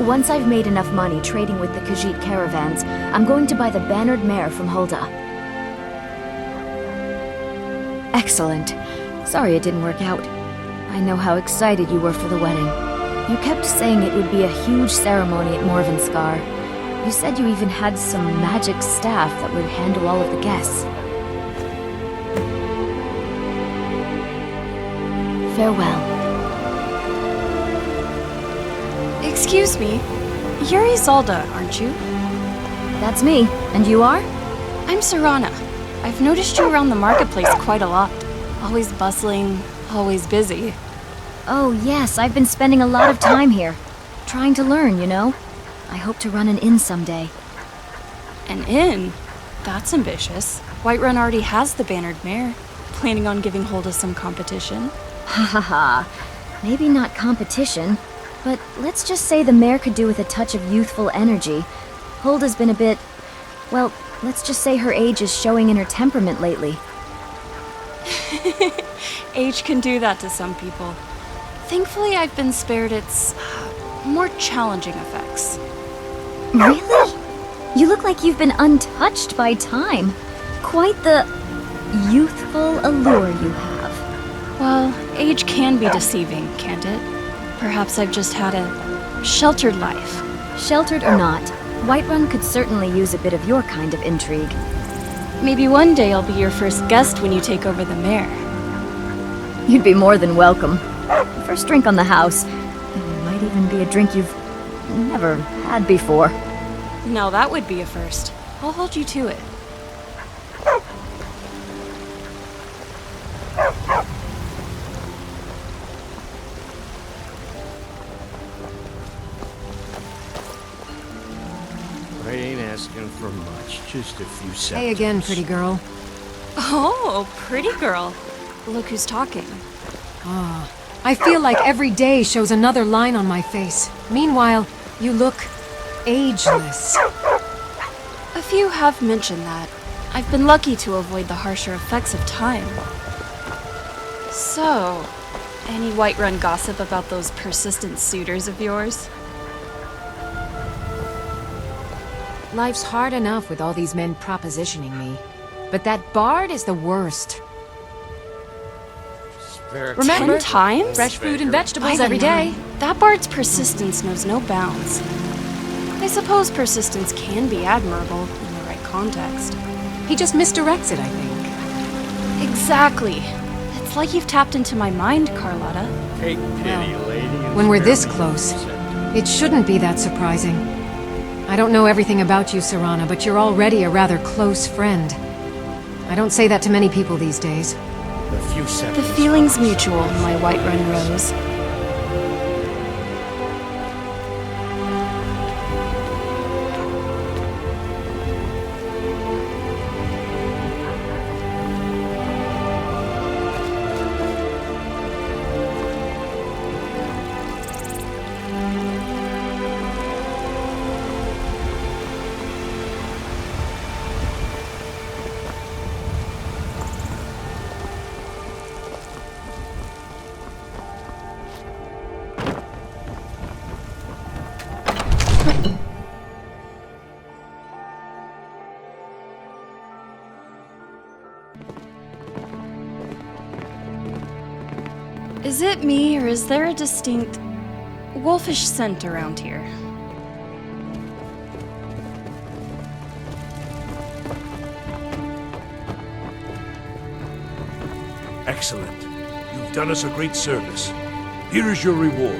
Once I've made enough money trading with the Khajiit caravans, I'm going to buy the bannered mare from Hulda. Excellent. Sorry it didn't work out. I know how excited you were for the wedding. You kept saying it would be a huge ceremony at Morvenskar. You said you even had some magic staff that would handle all of the guests. Farewell. Excuse me. You're Isolde, aren't you? That's me. And you are? I'm Serana. I've noticed you around the marketplace quite a lot. Always bustling, always busy. Oh yes, I've been spending a lot of time here. Trying to learn, you know? I hope to run an inn someday. An inn? That's ambitious. Whiterun already has the bannered mare. Planning on giving Hulda some competition? Ha ha ha. Maybe not competition, but let's just say the mare could do with a touch of youthful energy. Hulda's been a bit... well, let's just say her age is showing in her temperament lately. Age can do that to some people. Thankfully, I've been spared its more challenging effects. Really? You look like you've been untouched by time. Quite the youthful allure you have. Well, age can be deceiving, can't it? Perhaps I've just had a sheltered life. Sheltered or not, Whiterun could certainly use a bit of your kind of intrigue. Maybe one day I'll be your first guest when you take over the mare. You'd be more than welcome. First drink on the house. It might even be a drink you've never had before. Now that would be a first. I'll hold you to it. I ain't asking for much, just a few seconds. Hey again, pretty girl. Oh, pretty girl. Look who's talking. I feel like every day shows another line on my face. Meanwhile, you look ageless. A few have mentioned that. I've been lucky to avoid the harsher effects of time. So, any Whiterun gossip about those persistent suitors of yours? Life's hard enough with all these men propositioning me. But that bard is the worst. Remember, 10 times? fresh fruit and vegetables By the every day. nine, that bard's persistence knows no bounds. I suppose persistence can be admirable in the right context. He just misdirects it, I think. Exactly. It's like you've tapped into my mind, Carlotta. Take pity, lady. and When we're spare this me close, for a second. it shouldn't be that surprising. I don't know everything about you, Serana, but you're already a rather close friend. I don't say that to many people these days. A few seconds. The feeling's mutual, my Whiterun Rose. Is it me, or is there a distinct wolfish scent around here? Excellent. You've done us a great service. Here is your reward.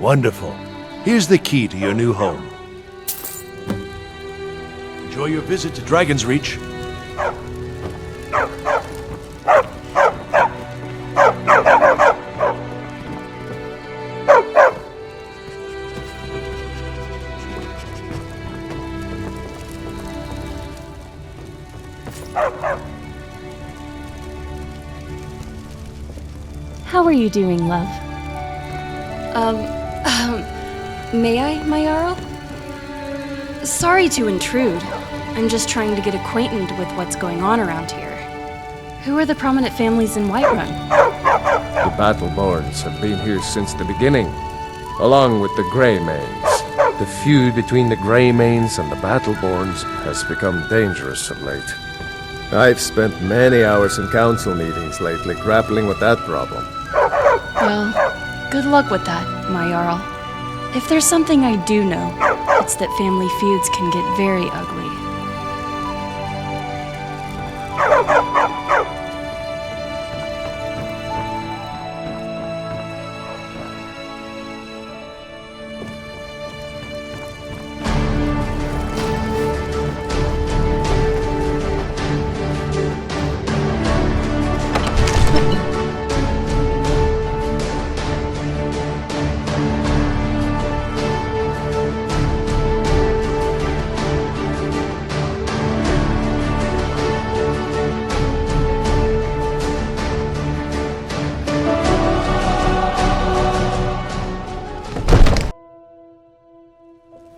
Wonderful. Here's the key to your new home. Enjoy your visit to Dragon's Reach. How are you doing, love? May I, my Jarl? Sorry to intrude. I'm just trying to get acquainted with what's going on around here. Who are the prominent families in Whiterun? The Battleborns have been here since the beginning, along with the Greymanes. The feud between the Greymanes and the Battleborns has become dangerous of late. I've spent many hours in council meetings lately grappling with that problem. Well, good luck with that, my Jarl. If there's something I do know, it's that family feuds can get very ugly.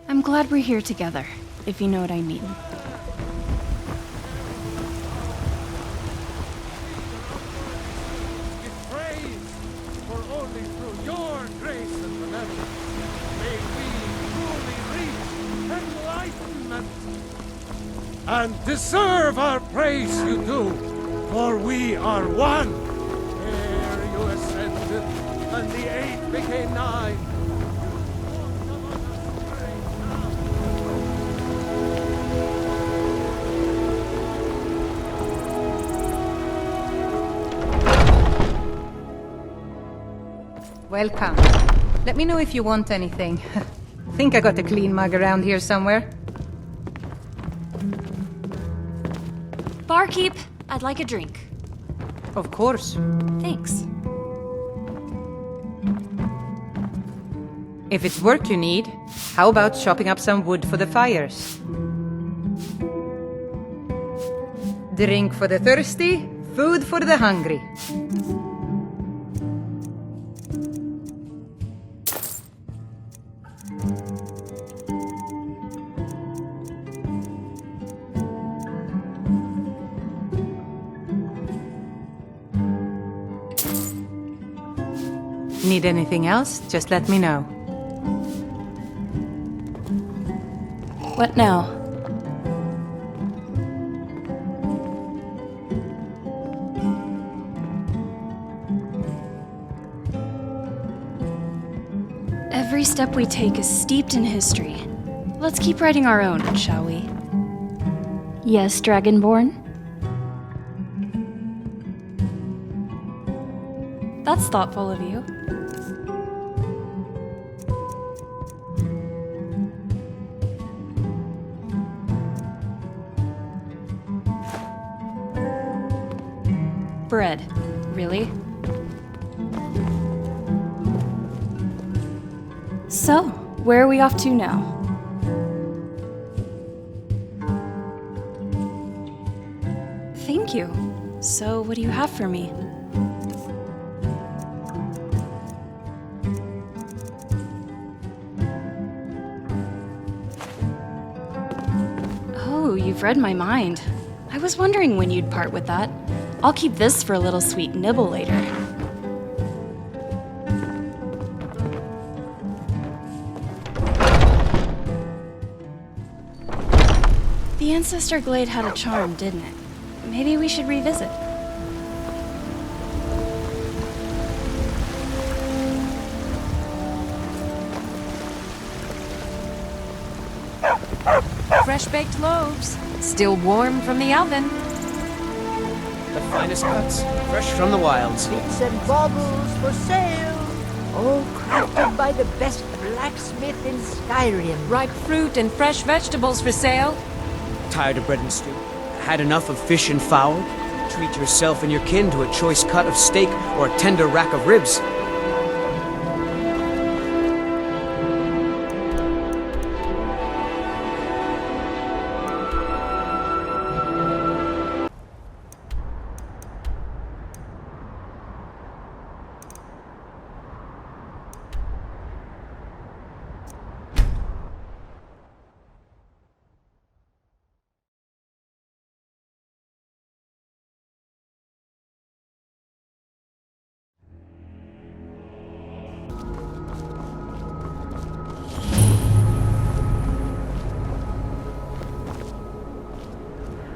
I'm glad we're here together, if you know what I mean. Give praise, for only through your grace and benevolence may we truly reach enlightenment. And deserve our praise you do, for we are one. Ere you ascended, and the 8 became 9. Welcome. Let me know if you want anything. Think I got a clean mug around here somewhere. Barkeep, I'd like a drink. Of course. Thanks. If it's work you need, how about chopping up some wood for the fires? Drink for the thirsty, food for the hungry. Need anything else? Just let me know. What now? Every step we take is steeped in history. Let's keep writing our own, shall we? Yes, Dragonborn? That's thoughtful of you. Bread. Really? So, where are we off to now? Thank you. So, what do you have for me? Oh, you've read my mind. I was wondering when you'd part with that. I'll keep this for a little sweet nibble later. The Ancestor Glade had a charm, didn't it? Maybe we should revisit. Fresh-baked loaves, still warm from the oven. The finest cuts, fresh from the wilds. Bits and baubles for sale. All crafted by the best blacksmith in Skyrim. Ripe fruit and fresh vegetables for sale. Tired of bread and stew? Had enough of fish and fowl? Treat yourself and your kin to a choice cut of steak or a tender rack of ribs.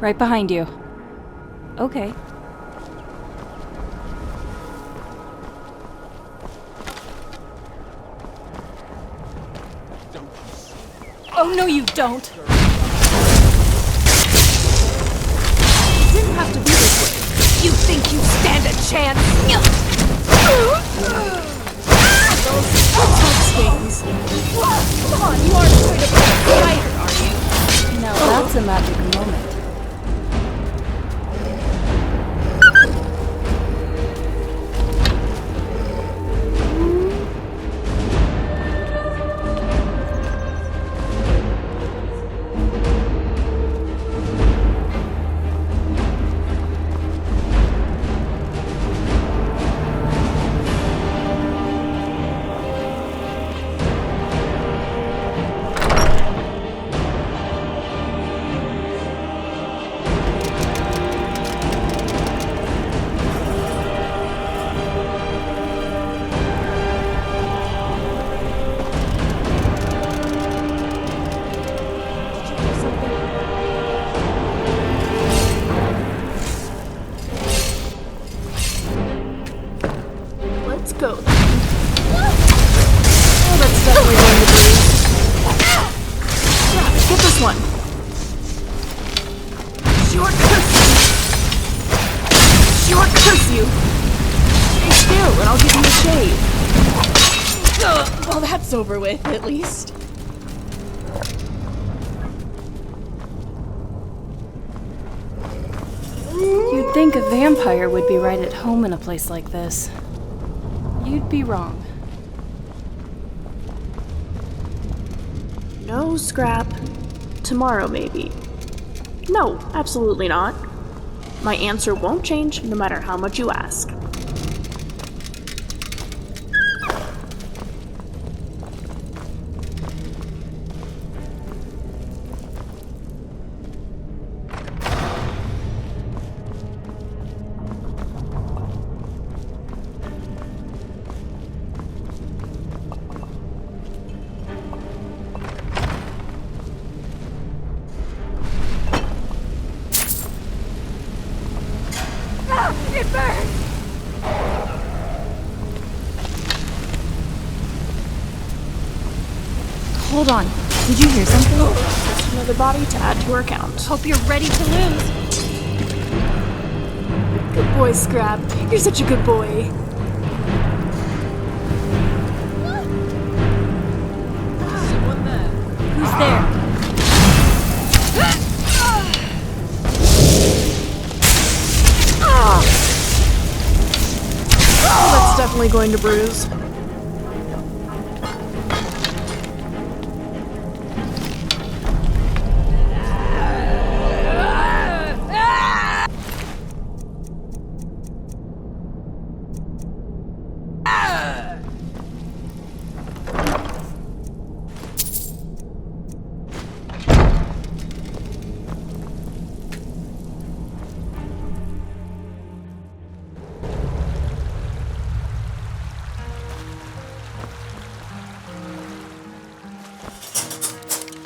Right behind you. Okay. Oh, no, you don't! It didn't have to be this way. You think you stand a chance? Those tough stings. Come on, you aren't going to break fire, are you? Now that's a magic moment. Let's go. Oh, that's definitely going to be. Crap, get this one. Short curse you. Stay still, and I'll give you a shave. Well, that's over with, at least. You'd think a vampire would be right at home in a place like this. You'd be wrong. No, Scrap. Tomorrow, maybe. No, absolutely not. My answer won't change no matter how much you ask. It burns! Hold on. Did you hear something? Just another body to add to her count. Hope you're ready to lose. Good boy, Scrap. You're such a good boy. Someone there. Who's there? That's definitely going to bruise.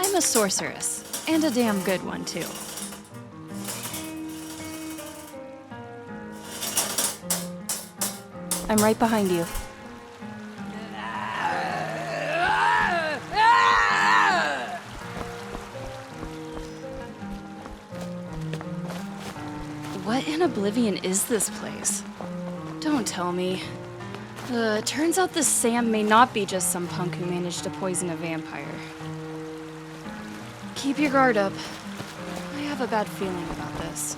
I'm a sorceress, and a damn good one, too. I'm right behind you. What in oblivion is this place? Don't tell me. Turns out this Sam may not be just some punk who managed to poison a vampire. Keep your guard up. I have a bad feeling about this.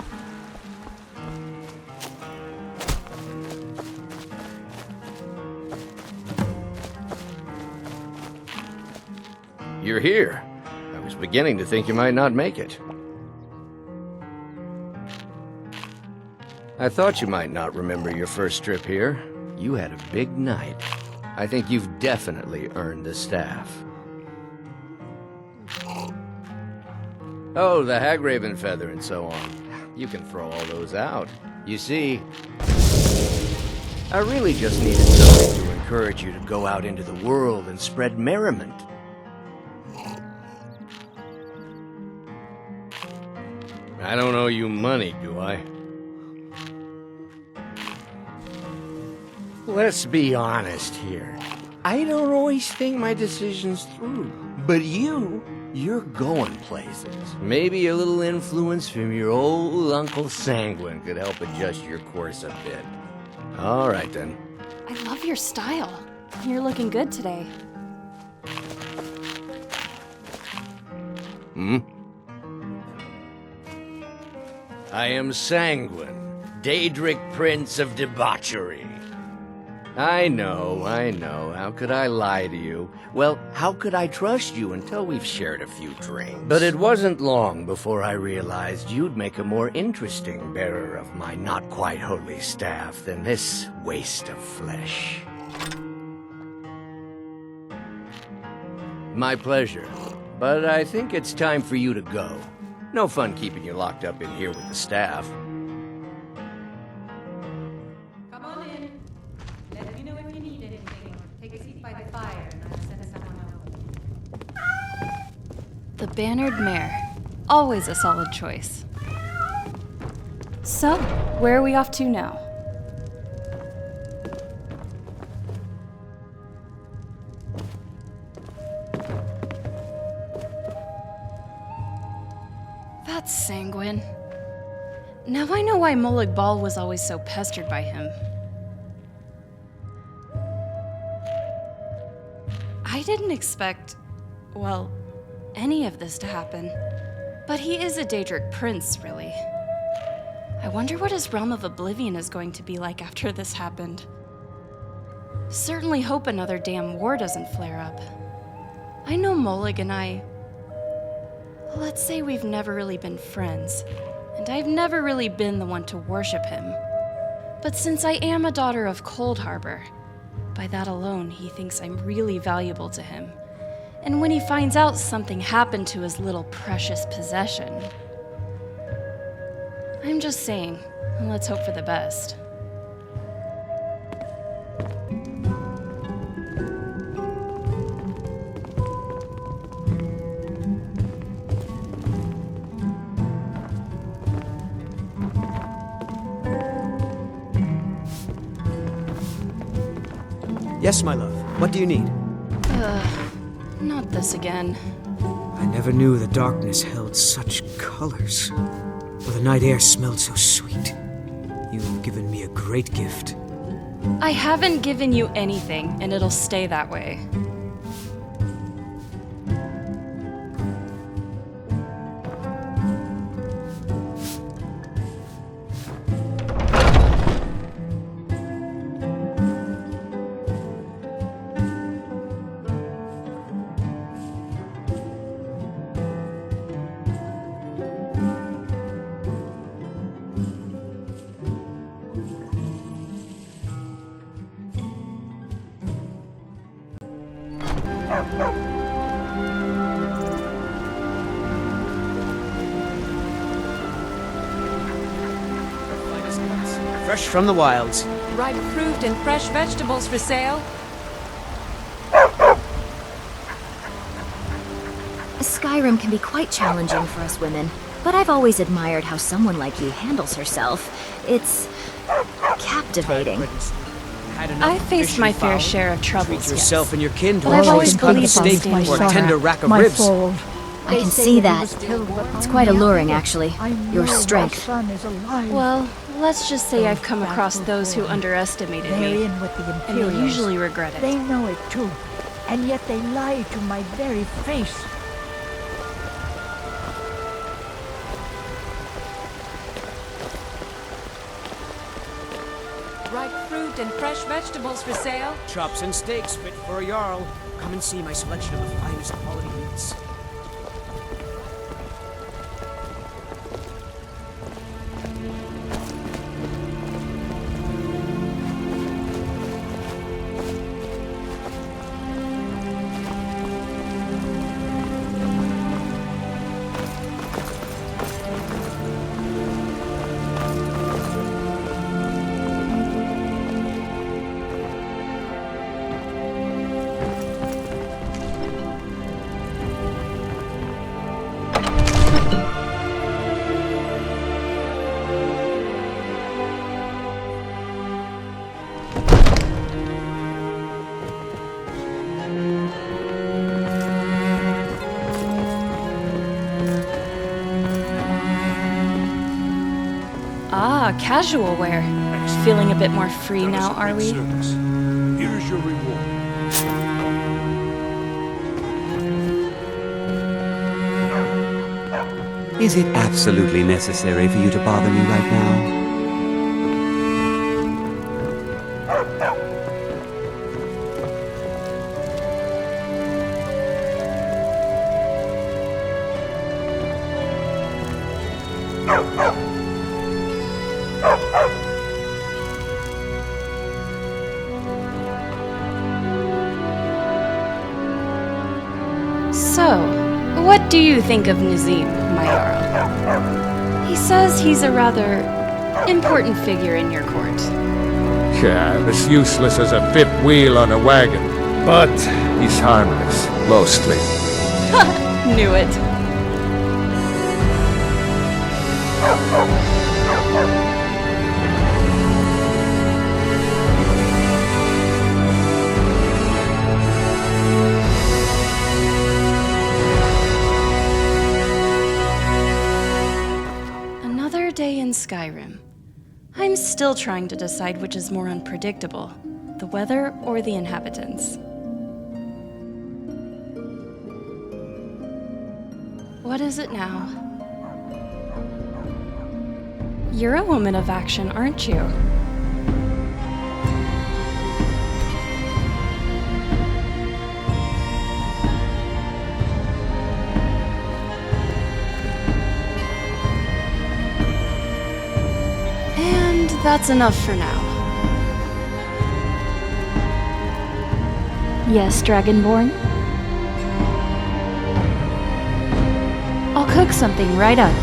You're here. I was beginning to think you might not make it. I thought you might not remember your first trip here. You had a big night. I think you've definitely earned the staff. Oh, the Hagraven feather and so on. You can throw all those out. You see, I really just needed something to encourage you to go out into the world and spread merriment. I don't owe you money, do I? Let's be honest here. I don't always think my decisions through. But you're going places. Maybe a little influence from your old Uncle Sanguine could help adjust your course a bit. All right, then. I love your style. You're looking good today. I am Sanguine, Daedric Prince of Debauchery. I know. How could I lie to you? Well, how could I trust you until we've shared a few drinks? But it wasn't long before I realized you'd make a more interesting bearer of my not-quite-holy staff than this waste of flesh. My pleasure. But I think it's time for you to go. No fun keeping you locked up in here with the staff. Come on in. Let me know if you need anything. Take a seat by the fire and I'll send someone over. The bannered mare. Always a solid choice. So, where are we off to now? That's Sanguine. Now I know why Molag Bal was always so pestered by him. I didn't expect, well, any of this to happen. But he is a Daedric prince, really. I wonder what his realm of oblivion is going to be like after this happened. Certainly hope another damn war doesn't flare up. I know Molag and I... let's say we've never really been friends, and I've never really been the one to worship him. But since I am a daughter of Cold Harbor, by that alone he thinks I'm really valuable to him. And when he finds out something happened to his little precious possession... I'm just saying, let's hope for the best. Yes, my love. What do you need? Not this again. I never knew the darkness held such colors. Or the night air smelled so sweet. You've given me a great gift. I haven't given you anything, and it'll stay that way. Fresh from the wilds. Ripe fruit and fresh vegetables for sale. Skyrim can be quite challenging for us women, but I've always admired how someone like you handles herself. It's captivating. I've faced my fair share of troubles, Treat yourself and your kin to But a I've always choice cut of believed I'll steak stand or a strong. tender rack of ribs. I can see that. It's quite alluring, actually. Your strength. Well, let's just say I've come across those who underestimated me, and they usually regret They it. know it too, and yet they lie to my very face. Ripe fruit and fresh vegetables for sale. Chops and steaks fit for a jarl. Come and see my selection of the finest quality meats. Ah, casual wear. Feeling a bit more free Done us now, a are great we? service. Here's your reward. Is it absolutely necessary for you to bother me right now? So, what do you think of Nazim, my Jarl? He says he's a rather important figure in your court. Yeah, as useless as a fifth wheel on a wagon. But he's harmless, mostly. Knew it. Another day in Skyrim. I'm still trying to decide which is more unpredictable, the weather or the inhabitants. What is it now? You're a woman of action, aren't you? And that's enough for now. Yes, Dragonborn? I'll cook something right up.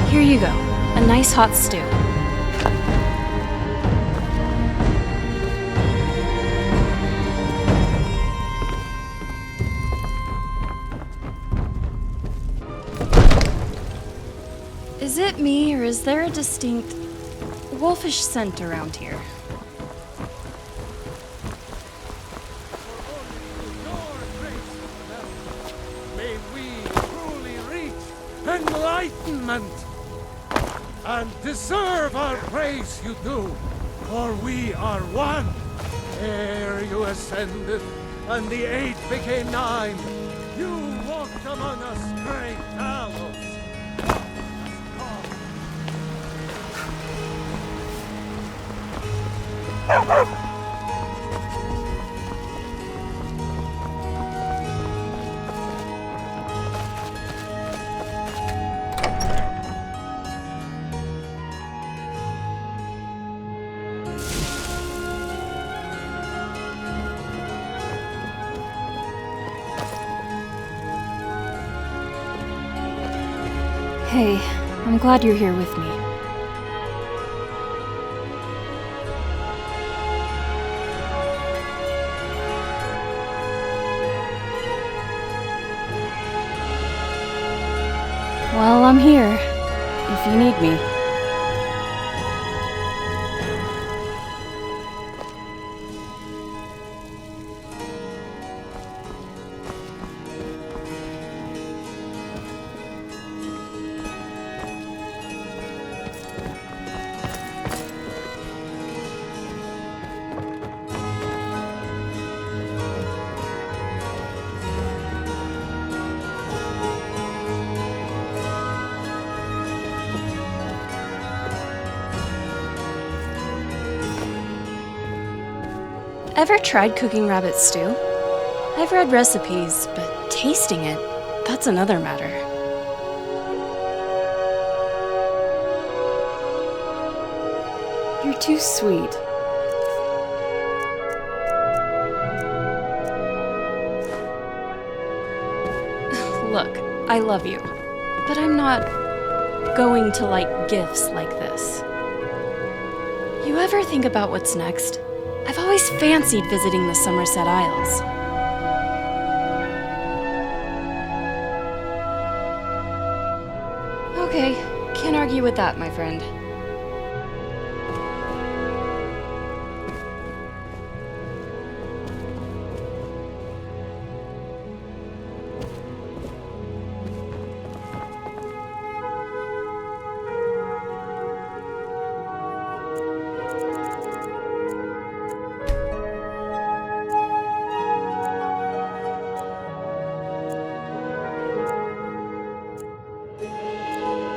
Here you go, a nice hot stew. Is it me, or is there a distinct wolfish scent around here? May we truly reach enlightenment and deserve our praise you do, for we are one. Ere you ascended, and the 8 became 9, you walked among us, great Talos. Hey, I'm glad you're here with me. Well, I'm here, if you need me. Ever tried cooking rabbit stew? I've read recipes, but tasting it, that's another matter. You're too sweet. Look, I love you, but I'm not going to like gifts like this. You ever think about what's next? I've always fancied visiting the Somerset Isles. Okay, can't argue with that, my friend.